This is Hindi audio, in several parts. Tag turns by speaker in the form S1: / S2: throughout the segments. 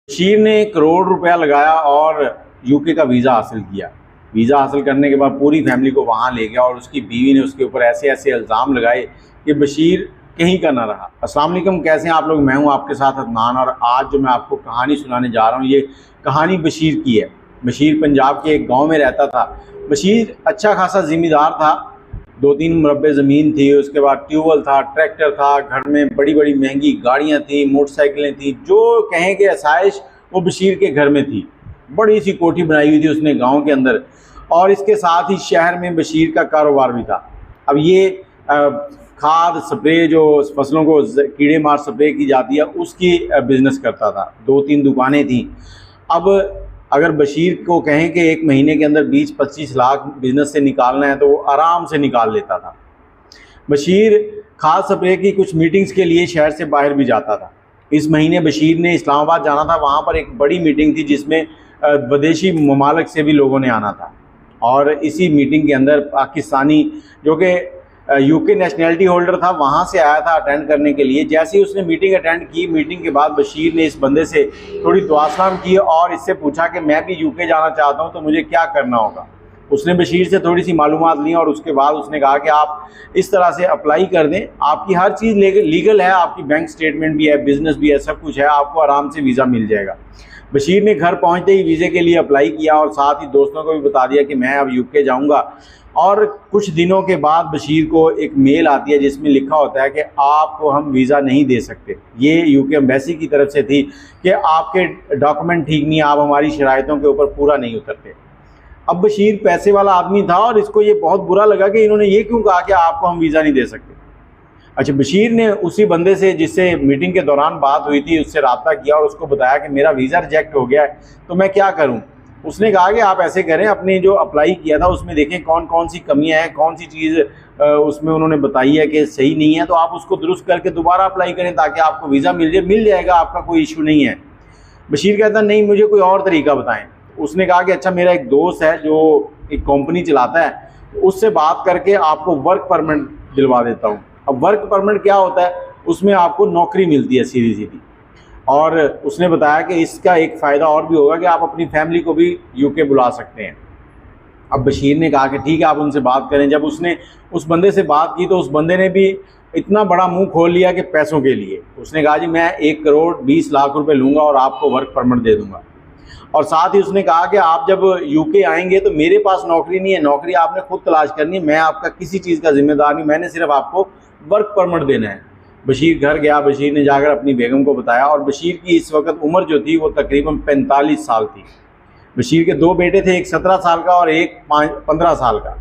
S1: बशीर ने ₹1 करोड़ लगाया और यूके का वीज़ा हासिल किया। वीज़ा हासिल करने के बाद पूरी फैमिली को वहाँ ले गया और उसकी बीवी ने उसके ऊपर ऐसे ऐसे इल्ज़ाम लगाए कि बशीर कहीं का ना रहा। अस्सलाम वालेकुम, कैसे हैं आप लोग? मैं हूँ आपके साथ अदनान और आज जो मैं आपको कहानी सुनाने जा रहा हूँ ये कहानी बशीर की है। बशीर पंजाब के एक गाँव में रहता था। बशीर अच्छा खासा ज़िम्मेदार था। 2-3 मुरब्बे ज़मीन थी, उसके बाद ट्यूबवेल था, ट्रैक्टर था, घर में बड़ी बड़ी महंगी गाड़ियाँ थी, मोटरसाइकिलें थी, जो कहें कि आसाइश वो बशीर के घर में थी। बड़ी सी कोठी बनाई हुई थी उसने गांव के अंदर और इसके साथ ही शहर में बशीर का कारोबार भी था। अब ये खाद स्प्रे जो फसलों को कीड़े मार स्प्रे की जाती है उसकी बिज़नेस करता था। 2-3 दुकानें थीं। अब अगर बशीर को कहें कि एक महीने के अंदर 20-25 लाख बिज़नेस से निकालना है तो वो आराम से निकाल लेता था। बशीर खाद स्प्रे की कुछ मीटिंग्स के लिए शहर से बाहर भी जाता था। इस महीने बशीर ने इस्लामाबाद जाना था। वहाँ पर एक बड़ी मीटिंग थी जिसमें विदेशी ममालिक से भी लोगों ने आना था और इसी मीटिंग के अंदर पाकिस्तानी जो कि यूके नेशनैलिटी होल्डर था वहाँ से आया था अटेंड करने के लिए। जैसे ही उसने मीटिंग अटेंड की, मीटिंग के बाद बशीर ने इस बंदे से थोड़ी दुआ सलाम की और इससे पूछा कि मैं भी यूके जाना चाहता हूँ तो मुझे क्या करना होगा। उसने बशीर से थोड़ी सी मालूमात ली और उसके बाद उसने कहा कि आप इस तरह से अप्लाई कर दें, आपकी हर चीज़ लीगल है, आपकी बैंक स्टेटमेंट भी है, बिज़नेस भी है, सब कुछ है, आपको आराम से वीज़ा मिल जाएगा। बशीर ने घर पहुंचते ही वीज़े के लिए अप्लाई किया और साथ ही दोस्तों को भी बता दिया कि मैं अब यूके जाऊंगा। और कुछ दिनों के बाद बशीर को एक मेल आती है जिसमें लिखा होता है कि आपको हम वीज़ा नहीं दे सकते। ये यूके एम्बेसी की तरफ से थी कि आपके डॉक्यूमेंट ठीक नहीं, आप हमारी शराइतों के ऊपर पूरा नहीं उतरते। अब बशीर पैसे वाला आदमी था और इसको ये बहुत बुरा लगा कि इन्होंने ये क्यों कहा कि आपको हम वीज़ा नहीं दे सकते। अच्छा, बशीर ने उसी बंदे से जिससे मीटिंग के दौरान बात हुई थी उससे रब्ता किया और उसको बताया कि मेरा वीज़ा रिजेक्ट हो गया है तो मैं क्या करूं। उसने कहा कि आप ऐसे करें, अपने जो अप्लाई किया था उसमें देखें कौन कौन सी कमियां हैं, कौन सी चीज़ उसमें उन्होंने बताई है कि सही नहीं है, तो आप उसको दुरुस्त करके दोबारा अप्लाई करें ताकि आपको वीज़ा मिल जाएगा, आपका कोई इशू नहीं है। बशीर कहता नहीं, मुझे कोई और तरीका बताएं। उसने कहा कि अच्छा, मेरा एक दोस्त है जो एक कंपनी चलाता है, तो उससे बात करके आपको वर्क परमिट दिलवा देता हूँ। अब वर्क परमिट क्या होता है? उसमें आपको नौकरी मिलती है सीधी सीधी। और उसने बताया कि इसका एक फ़ायदा और भी होगा कि आप अपनी फैमिली को भी यूके बुला सकते हैं। अब बशीर ने कहा कि ठीक है, आप उनसे बात करें। जब उसने उस बंदे से बात की तो उस बंदे ने भी इतना बड़ा मुंह खोल लिया कि पैसों के लिए उसने कहा जी मैं 1 करोड़ 20 लाख रुपए लूँगा और आपको वर्क परमिट दे दूँगा। और साथ ही उसने कहा कि आप जब यूके आएंगे तो मेरे पास नौकरी नहीं है, नौकरी आपने खुद तलाश करनी है, मैं आपका किसी चीज़ का जिम्मेदार नहीं, मैंने सिर्फ आपको वर्क परमिट देना है। बशीर घर गया, बशीर ने जाकर अपनी बेगम को बताया और बशीर की इस वक्त उम्र जो थी वो तकरीबन 45 साल थी। बशीर के 2 बेटे थे, एक 17 साल का और एक 15 साल का।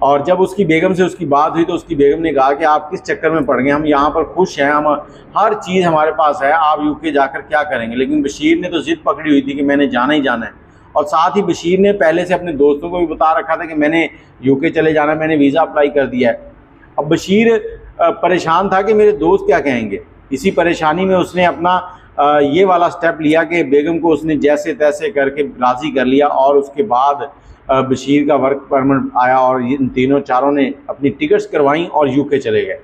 S1: और जब उसकी बेगम से उसकी बात हुई तो उसकी बेगम ने कहा कि आप किस चक्कर में पड़ गए, हम यहाँ पर खुश हैं, हम हर चीज़ हमारे पास है, आप यूके जाकर क्या करेंगे। लेकिन बशीर ने तो ज़िद पकड़ी हुई थी कि मैंने जाना ही जाना है। और साथ ही बशीर ने पहले से अपने दोस्तों को भी बता रखा था कि मैंने यूके चले जाना है, मैंने वीज़ा अप्लाई कर दिया है। अब बशीर परेशान था कि मेरे दोस्त क्या कहेंगे। इसी परेशानी में उसने अपना ये वाला स्टेप लिया कि बेगम को उसने जैसे तैसे करके राज़ी कर लिया और उसके बाद बशीर का वर्क परमिट आया और इन तीनों चारों ने अपनी टिकट्स करवाई और यूके चले गए।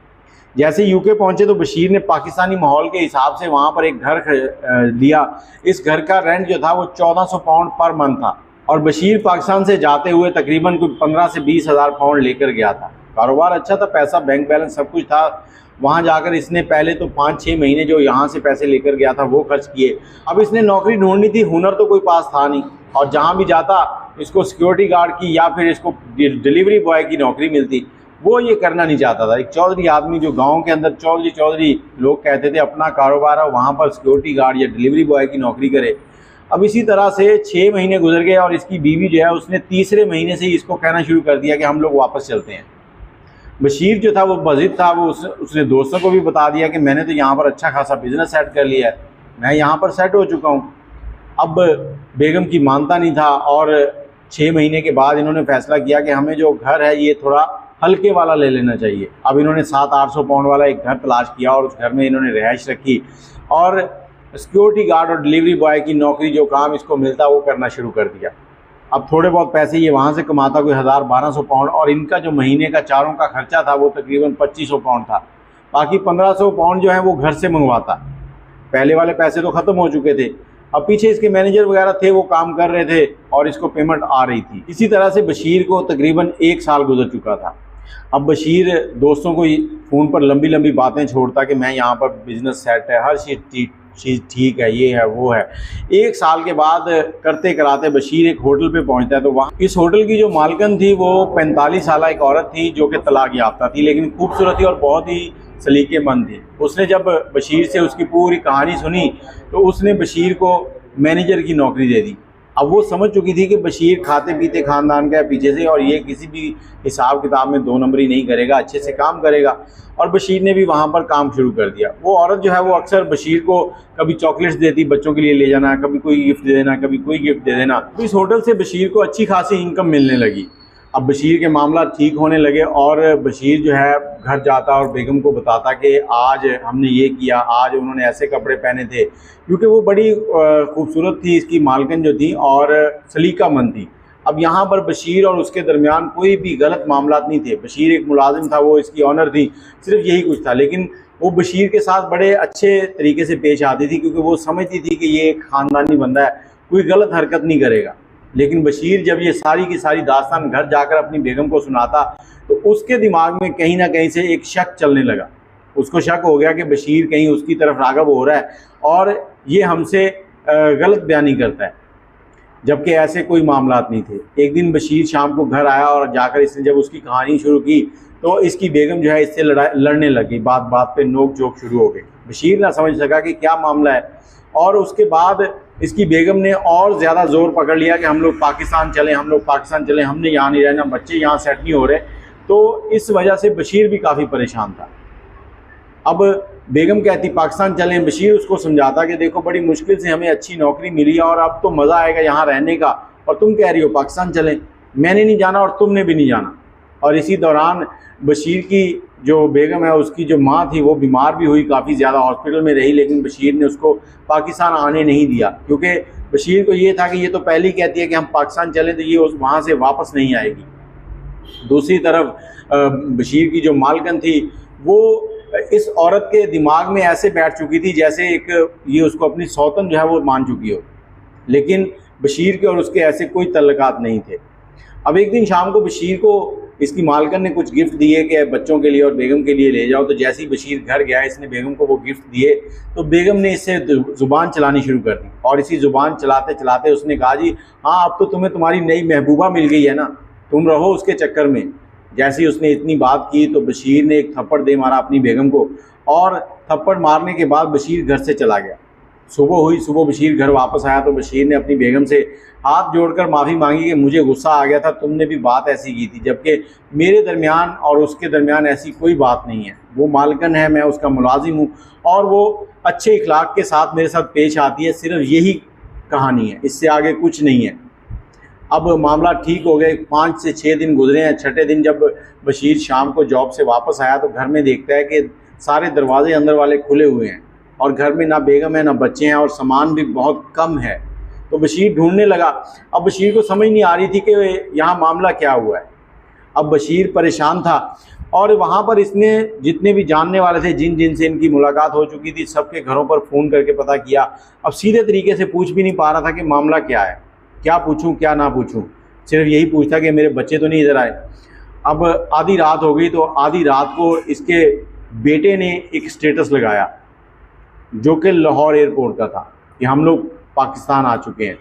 S1: जैसे यूके पहुंचे तो बशीर ने पाकिस्तानी माहौल के हिसाब से वहाँ पर एक घर लिया। इस घर का रेंट जो था वो 1400 पाउंड पर मंथ था और बशीर पाकिस्तान से जाते हुए तकरीबन कोई 15 से 20 हज़ार पाउंड लेकर गया था। कारोबार अच्छा था, पैसा बैंक बैलेंस सब कुछ था। वहाँ जाकर इसने पहले तो 5-6 महीने जो यहाँ से पैसे लेकर गया था वो खर्च किए। अब इसने नौकरी ढूंढनी थी, हुनर तो कोई पास था नहीं और जहाँ भी जाता इसको सिक्योरिटी गार्ड की या फिर इसको डिलीवरी बॉय की नौकरी मिलती, वो ये करना नहीं चाहता था। एक चौधरी आदमी जो गांव के अंदर चौधरी लोग कहते थे अपना कारोबार है, वहाँ पर सिक्योरिटी गार्ड या डिलीवरी बॉय की नौकरी करे। अब इसी तरह से 6 महीने गुजर गए और इसकी बीवी जो है उसने तीसरे महीने से ही इसको कहना शुरू कर दिया कि हम लोग वापस चलते हैं। बशीर जो था वो बज़िद था, वो उसने दोस्तों को भी बता दिया कि मैंने तो यहाँ पर अच्छा खासा बिजनेस सेट कर लिया है, मैं यहाँ पर सेट हो चुका हूँ। अब बेगम की मानता नहीं था और 6 महीने के बाद इन्होंने फैसला किया कि हमें जो घर है ये थोड़ा हल्के वाला ले लेना चाहिए। अब इन्होंने 700-800 पाउंड वाला एक घर तलाश किया और उस घर में इन्होंने रिहाइश रखी और सिक्योरिटी गार्ड और डिलीवरी बॉय की नौकरी जो काम इसको मिलता वो करना शुरू कर दिया। अब थोड़े बहुत पैसे ये वहाँ से कमाता, कोई 1000-1200 पाउंड, और इनका जो महीने का चारों का खर्चा था वो तकरीबन 2500 पाउंड था। बाकी 1500 पाउंड जो है वो घर से मंगवाता। पहले वाले पैसे तो ख़त्म हो चुके थे। अब पीछे इसके मैनेजर वगैरह थे, वो काम कर रहे थे और इसको पेमेंट आ रही थी। इसी तरह से बशीर को तकरीबन 1 साल गुजर चुका था। अब बशीर दोस्तों को फ़ोन पर लंबी लंबी बातें छोड़ता कि मैं यहाँ पर बिज़नेस सेट है, हर चीज़ ठीक है, ये है वो है। 1 साल के बाद करते कराते बशीर एक होटल पे पहुंचता है। तो वहाँ इस होटल की जो मालकन थी वो 45 साल एक औरत थी जो कि तलाक याफ्ता थी, लेकिन खूबसूरत थी और बहुत ही सलीकेमंद थी। उसने जब बशीर से उसकी पूरी कहानी सुनी तो उसने बशीर को मैनेजर की नौकरी दे दी। अब वो समझ चुकी थी कि बशीर खाते पीते ख़ानदान का है पीछे से, और ये किसी भी हिसाब किताब में 2 नंबरी नहीं करेगा, अच्छे से काम करेगा। और बशीर ने भी वहाँ पर काम शुरू कर दिया। वो औरत जो है वो अक्सर बशीर को कभी चॉकलेट्स देती, बच्चों के लिए ले जाना, कभी कोई गिफ्ट दे देना, कभी कोई गिफ्ट दे देना। तो इस होटल से बशीर को अच्छी खासी इनकम मिलने लगी। अब बशीर के मामला ठीक होने लगे और बशीर जो है घर जाता और बेगम को बताता कि आज हमने ये किया, आज उन्होंने ऐसे कपड़े पहने थे, क्योंकि वो बड़ी खूबसूरत थी इसकी मालकन जो थी और सलीकामंद थी। अब यहाँ पर बशीर और उसके दरमियान कोई भी गलत मामला नहीं थे। बशीर एक मुलाजिम था, वो इसकी ऑनर थी, सिर्फ यही कुछ था। लेकिन वो बशीर के साथ बड़े अच्छे तरीके से पेश आती थी, क्योंकि वो समझती थी कि ये एक ख़ानदानी बंदा है, कोई गलत हरकत नहीं करेगा। लेकिन बशीर जब ये सारी की सारी दास्तान घर जाकर अपनी बेगम को सुनाता तो उसके दिमाग में कहीं ना कहीं से एक शक चलने लगा। उसको शक हो गया कि बशीर कहीं उसकी तरफ राग़िब हो रहा है और ये हमसे गलत बयानी करता है, जबकि ऐसे कोई मामलात नहीं थे। एक दिन बशीर शाम को घर आया और जाकर इसने जब उसकी कहानी शुरू की तो इसकी बेगम जो है इससे लड़ने लगी। बात बात पे नोक झोंक शुरू हो गई। बशीर ना समझ सका कि क्या मामला है, और उसके बाद इसकी बेगम ने और ज़्यादा ज़ोर पकड़ लिया कि हम लोग पाकिस्तान चलें, हम लोग पाकिस्तान चलें, हमने यहाँ नहीं रहना, बच्चे यहाँ सेट नहीं हो रहे। तो इस वजह से बशीर भी काफ़ी परेशान था। अब बेगम कहती पाकिस्तान चलें, बशीर उसको समझाता कि देखो बड़ी मुश्किल से हमें अच्छी नौकरी मिली और अब तो मज़ा आएगा यहाँ रहने का, और तुम कह रही हो पाकिस्तान चलें। मैंने नहीं जाना और तुमने भी नहीं जाना। और इसी दौरान बशीर की जो बेगम है उसकी जो माँ थी वो बीमार भी हुई, काफ़ी ज़्यादा हॉस्पिटल में रही, लेकिन बशीर ने उसको पाकिस्तान आने नहीं दिया, क्योंकि बशीर को ये था कि ये तो पहले ही कहती है कि हम पाकिस्तान चलें तो ये उस वहाँ से वापस नहीं आएगी। दूसरी तरफ बशीर की जो मालकन थी वो इस औरत के दिमाग में ऐसे बैठ चुकी थी जैसे एक ये उसको अपनी सौतन जो है वो मान चुकी हो, लेकिन बशीर के और उसके ऐसे कोई तल्लुकात नहीं थे। अब एक दिन शाम को बशीर को इसकी मालकन ने कुछ गिफ्ट दिए कि बच्चों के लिए और बेगम के लिए ले जाओ। तो जैसे ही बशीर घर गया, इसने बेगम को वो गिफ्ट दिए तो बेगम ने इससे ज़ुबान चलानी शुरू कर दी, और इसी ज़ुबान चलाते चलाते उसने कहा जी हाँ अब तो तुम्हें तुम्हारी नई महबूबा मिल गई है ना, तुम रहो उसके चक्कर में। जैसे ही उसने इतनी बात की तो बशीर ने एक थप्पड़ दे मारा अपनी बेगम को, और थप्पड़ मारने के बाद बशीर घर से चला गया। सुबह हुई, सुबह बशीर घर वापस आया तो बशीर ने अपनी बेगम से हाथ जोड़कर माफ़ी मांगी कि मुझे गुस्सा आ गया था, तुमने भी बात ऐसी की थी, जबकि मेरे दरमियान और उसके दरमियान ऐसी कोई बात नहीं है। वो मालकन है, मैं उसका मुलाजिम हूँ और वो अच्छे इखलाक के साथ मेरे साथ पेश आती है, सिर्फ यही कहानी है, इससे आगे कुछ नहीं है। अब मामला ठीक हो गए, 5 से 6 दिन गुजरे हैं। छठे दिन जब बशीर शाम को जॉब से वापस आया तो घर में देखता है कि सारे दरवाजे अंदर वाले खुले हुए हैं और घर में ना बेगम है ना बच्चे हैं और सामान भी बहुत कम है। तो बशीर ढूंढने लगा। अब बशीर को समझ नहीं आ रही थी कि यहाँ मामला क्या हुआ है। अब बशीर परेशान था और वहाँ पर इसने जितने भी जानने वाले थे, जिन जिन से इनकी मुलाकात हो चुकी थी, सबके घरों पर फ़ोन करके पता किया। अब सीधे तरीके से पूछ भी नहीं पा रहा था कि मामला क्या है, क्या पूछूं क्या ना पूछूं, सिर्फ यही पूछता कि मेरे बच्चे तो नहीं इधर आए। अब आधी रात हो गई तो आधी रात को इसके बेटे ने एक स्टेटस लगाया जो कि लाहौर एयरपोर्ट का था कि हम लोग पाकिस्तान आ चुके हैं।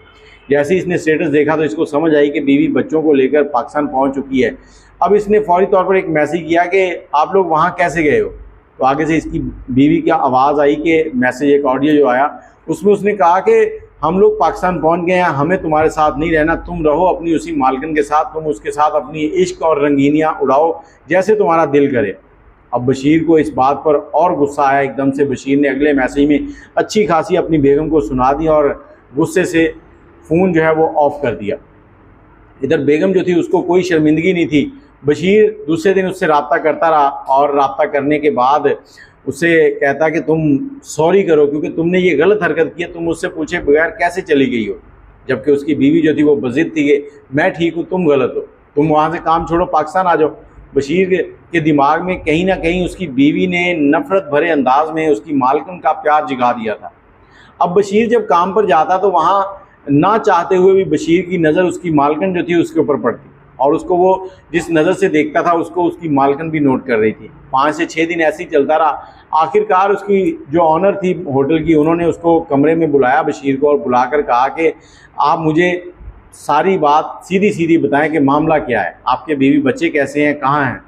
S1: जैसे ही इसने स्टेटस देखा तो इसको समझ आई कि बीवी बच्चों को लेकर पाकिस्तान पहुंच चुकी है। अब इसने फौरी तौर पर एक मैसेज किया कि आप लोग वहां कैसे गए हो। तो आगे से इसकी बीवी की आवाज़ आई कि मैसेज, एक ऑडियो जो आया उसमें उसने कहा कि हम लोग पाकिस्तान पहुंच गए हैं, हमें तुम्हारे साथ नहीं रहना, तुम रहो अपनी उसी मालकन के साथ, तुम उसके साथ अपनी इश्क और रंगीनियाँ उड़ाओ जैसे तुम्हारा दिल करे। अब बशीर को इस बात पर और गुस्सा आया। एकदम से बशीर ने अगले मैसेज में अच्छी खासी अपनी बेगम को सुना दी और गुस्से से फ़ोन जो है वो ऑफ़ कर दिया। इधर बेगम जो थी उसको कोई शर्मिंदगी नहीं थी। बशीर दूसरे दिन उससे रब्ता करता रहा और रब्ता करने के बाद उससे कहता कि तुम सॉरी करो क्योंकि तुमने ये गलत हरकत की है, तुम मुझसे पूछे बगैर कैसे चली गई हो। जबकि उसकी बीवी जो थी वो बज़िद थी कि मैं ठीक हूँ, तुम गलत हो, तुम वहाँ से काम छोड़ो, पाकिस्तान आ जाओ। बशीर के दिमाग में कहीं ना कहीं उसकी बीवी ने नफ़रत भरे अंदाज में उसकी मालकन का प्यार जगा दिया था। अब बशीर जब काम पर जाता तो वहाँ ना चाहते हुए भी बशीर की नज़र उसकी मालकन जो थी उसके ऊपर पड़ती, और उसको वो जिस नज़र से देखता था उसको उसकी मालकन भी नोट कर रही थी। 5 से 6 दिन ऐसे ही चलता रहा। आखिरकार उसकी जो ऑनर थी होटल की, उन्होंने उसको कमरे में बुलाया बशीर को, और बुलाकर कहा कि आप मुझे सारी बात सीधी सीधी बताएं कि मामला क्या है, आपके बीवी बच्चे कैसे हैं, कहाँ हैं।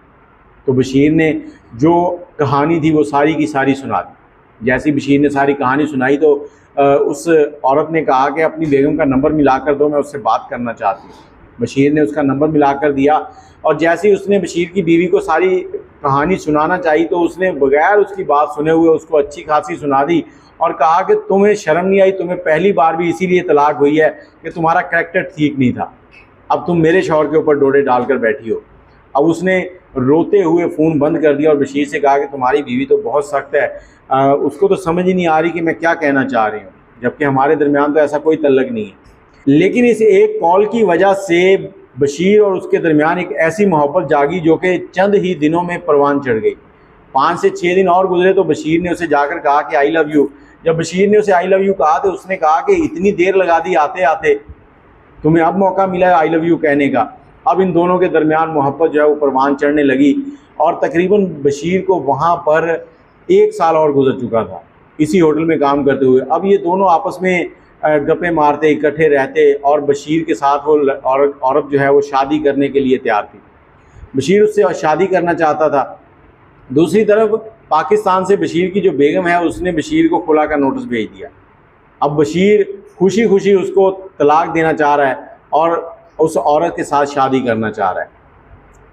S1: तो बशीर ने जो कहानी थी वो सारी की सारी सुना दी। जैसे बशीर ने सारी कहानी सुनाई तो उस औरत ने कहा कि अपनी बेगम का नंबर मिला कर दो, मैं उससे बात करना चाहती हूँ। बशीर ने उसका नंबर मिला कर दिया, और जैसे ही उसने बशीर की बीवी को सारी कहानी सुनाना चाहिए तो उसने बगैर उसकी बात सुने हुए उसको अच्छी खासी सुना दी, और कहा कि तुम्हें शर्म नहीं आई, तुम्हें पहली बार भी इसीलिए तलाक हुई है कि तुम्हारा करैक्टर ठीक नहीं था, अब तुम मेरे शौहर के ऊपर डोडे डालकर बैठी हो। अब उसने रोते हुए फ़ोन बंद कर दिया और बशीर से कहा कि तुम्हारी बीवी तो बहुत सख्त है, उसको तो समझ ही नहीं आ रही कि मैं क्या कहना चाह रही हूँ, जबकि हमारे दरमियान तो ऐसा कोई तल्लक नहीं है। लेकिन इस एक कॉल की वजह से बशीर और उसके दरमियान एक ऐसी मोहब्बत जागी जो कि चंद ही दिनों में परवान चढ़ गई। 5 से 6 दिन और गुजरे तो बशीर ने उसे जाकर कहा कि आई लव यू। जब बशीर ने उसे आई लव यू कहा तो उसने कहा कि इतनी देर लगा दी आते आते, तुम्हें अब मौका मिला है आई लव यू कहने का। अब इन दोनों के दरमियान मोहब्बत जो है वो परवान चढ़ने लगी, और तकरीबन बशीर को वहाँ पर 1 साल और गुजर चुका था इसी होटल में काम करते हुए। अब ये दोनों आपस में गप्पे मारते, इकट्ठे रहते, और बशीर के साथ वो औरत जो है वो शादी करने के लिए तैयार थी। बशीर उससे शादी करना चाहता था। दूसरी तरफ पाकिस्तान से बशीर की जो बेगम है उसने बशीर को खुला का नोटिस भेज दिया। अब बशीर खुशी खुशी उसको तलाक देना चाह रहा है और उस औरत के साथ शादी करना चाह रहा है।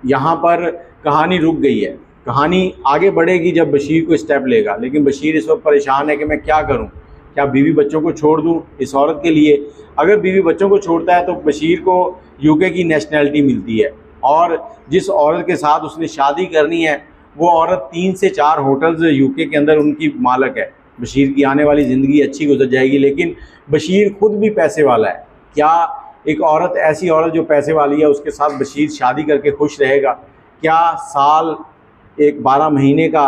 S1: यहाँ पर कहानी रुक गई है। कहानी आगे बढ़ेगी जब बशीर को स्टेप लेगा, लेकिन बशीर इस वक्त परेशान है कि मैं क्या करूँ, क्या बीवी बच्चों को छोड़ दूँ इस औरत के लिए। अगर बीवी बच्चों को छोड़ता है तो बशीर को यूके की नेशनैलिटी मिलती है, और जिस औरत के साथ उसने शादी करनी है वो औरत 3 से 4 होटल्स यूके के अंदर उनकी मालक है। बशीर की आने वाली ज़िंदगी अच्छी गुजर जाएगी, लेकिन बशीर खुद भी पैसे वाला है। क्या एक औरत, ऐसी औरत जो पैसे वाली है, उसके साथ बशीर शादी करके खुश रहेगा? क्या साल, एक 12 महीने का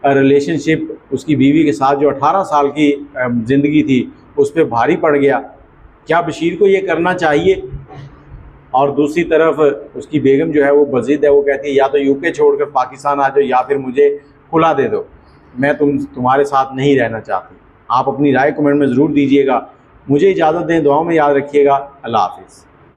S1: रिलेशनशिप उसकी बीवी के साथ जो 18 साल की ज़िंदगी थी उस पर भारी पड़ गया? क्या बशीर को ये करना चाहिए? और दूसरी तरफ उसकी बेगम जो है वो बज़िद है, वो कहती है या तो यूके छोड़कर पाकिस्तान आ जाओ या फिर मुझे खुला दे दो, मैं तुम्हारे साथ नहीं रहना चाहती। आप अपनी राय कमेंट में ज़रूर दीजिएगा। मुझे इजाज़त दें, दुआओं में याद रखिएगा। अल्लाह हाफ़िज़।